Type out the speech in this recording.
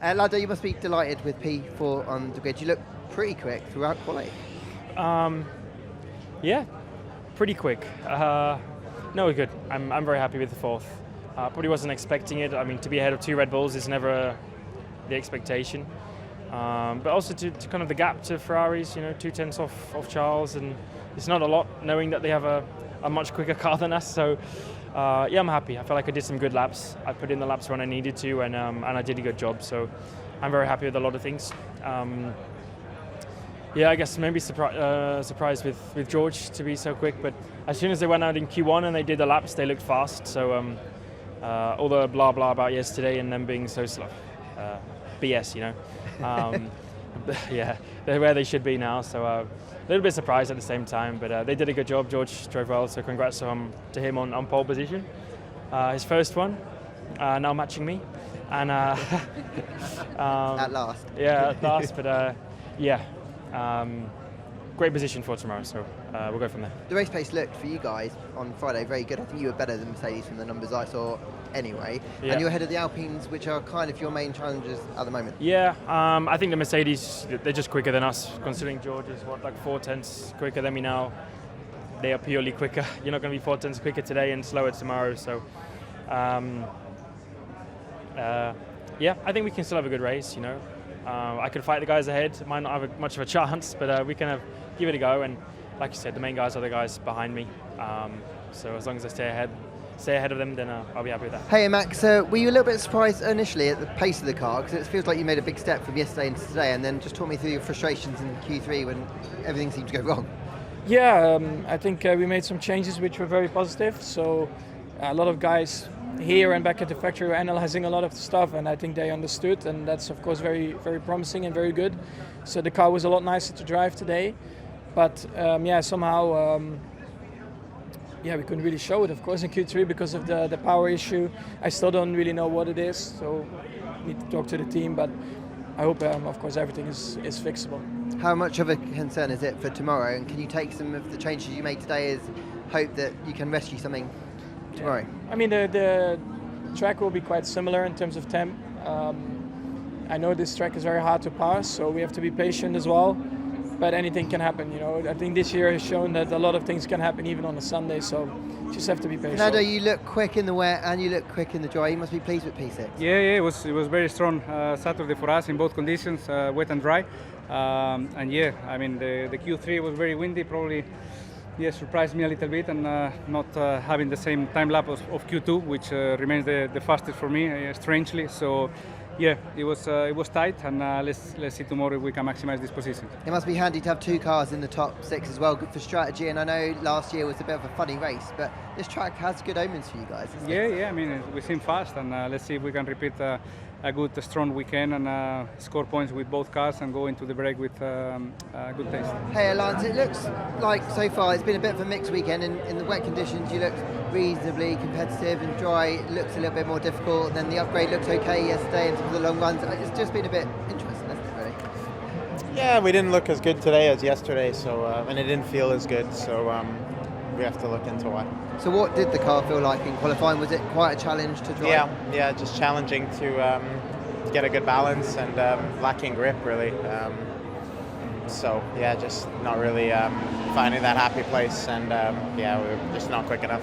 Lando, you must be delighted with P4 on the grid. You look pretty quick throughout quality. Yeah, pretty quick. No, good. I'm very happy with the fourth. Probably wasn't expecting it. I mean, to be ahead of 2 Red Bulls is never the expectation. But also to kind of the gap to Ferraris, 2/10 off Charles, and it's not a lot knowing that they have a much quicker car than us. So yeah, I'm happy. I felt like I did some good laps. I put in the laps when I needed to, and I did a good job. So I'm very happy with a lot of things. Yeah, I guess maybe surprised with George to be so quick, but as soon as they went out in Q1 and they did the laps, they looked fast. So all the blah blah about yesterday and them being so slow, BS, yeah, they're where they should be now. So a little bit surprised at the same time, but they did a good job. George drove well, so congrats to him on pole position. His first one, now matching me, and At last. Yeah, at last, but yeah. Great position for tomorrow, so we'll go from there. The race pace looked for you guys on Friday very good. I think you were better than Mercedes from the numbers I saw anyway. Yeah. And you're ahead of the Alpines, which are kind of your main challengers at the moment. Yeah, I think the Mercedes, they're just quicker than us, considering George is, 4/10 quicker than me now. They are purely quicker. You're not going to be 4/10 quicker today and slower tomorrow, so yeah, I think we can still have a good race, I could fight the guys ahead. Might not have much of a chance, but we can give it a go. And like you said, the main guys are the guys behind me. So as long as I stay ahead of them, then I'll be happy with that. Hey Max, were you a little bit surprised initially at the pace of the car? Because it feels like you made a big step from yesterday into today, and then just talk me through your frustrations in Q3 when everything seemed to go wrong. Yeah, I think we made some changes which were very positive. So a lot of guys here and back at the factory were analyzing a lot of the stuff, and I think they understood, and that's of course very, very promising and very good. So the car was a lot nicer to drive today, but yeah, somehow yeah, we couldn't really show it, of course, in Q3 because of the power issue. I still don't really know what it is, so need to talk to the team, but I hope of course everything is fixable. How much of a concern is it for tomorrow, and can you take some of the changes you made today as hope that you can rescue something tomorrow? I mean, the track will be quite similar in terms of temp. I know this track is very hard to pass, so we have to be patient as well. But anything can happen, I think this year has shown that a lot of things can happen even on a Sunday, so just have to be patient. Lando, you look quick in the wet and you look quick in the dry. You must be pleased with P6. Yeah, it was very strong Saturday for us in both conditions, wet and dry. And yeah, I mean the Q3 was very windy, probably. Yeah, surprised me a little bit, and not having the same time lap of Q2, which remains the fastest for me, strangely. So, yeah, it was tight, and let's see tomorrow if we can maximize this position. It must be handy to have 2 cars in the top 6 as well, good for strategy. And I know last year was a bit of a funny race, but this track has good omens for you guys. Yeah. I mean, we seem fast, and let's see if we can repeat a good, strong weekend and score points with both cars and go into the break with good taste. Hey Lance, it looks like so far it's been a bit of a mixed weekend. In the wet conditions you looked reasonably competitive, and dry it looks a little bit more difficult, and then the upgrade looked okay yesterday in terms of the long runs. It's just been a bit interesting, hasn't it, really? Yeah, we didn't look as good today as yesterday, so and it didn't feel as good, so we have to look into why. So what did the car feel like in qualifying? Was it quite a challenge to drive? Yeah, just challenging to get a good balance and lacking grip, really. So yeah, just not really finding that happy place, and yeah, we were just not quick enough.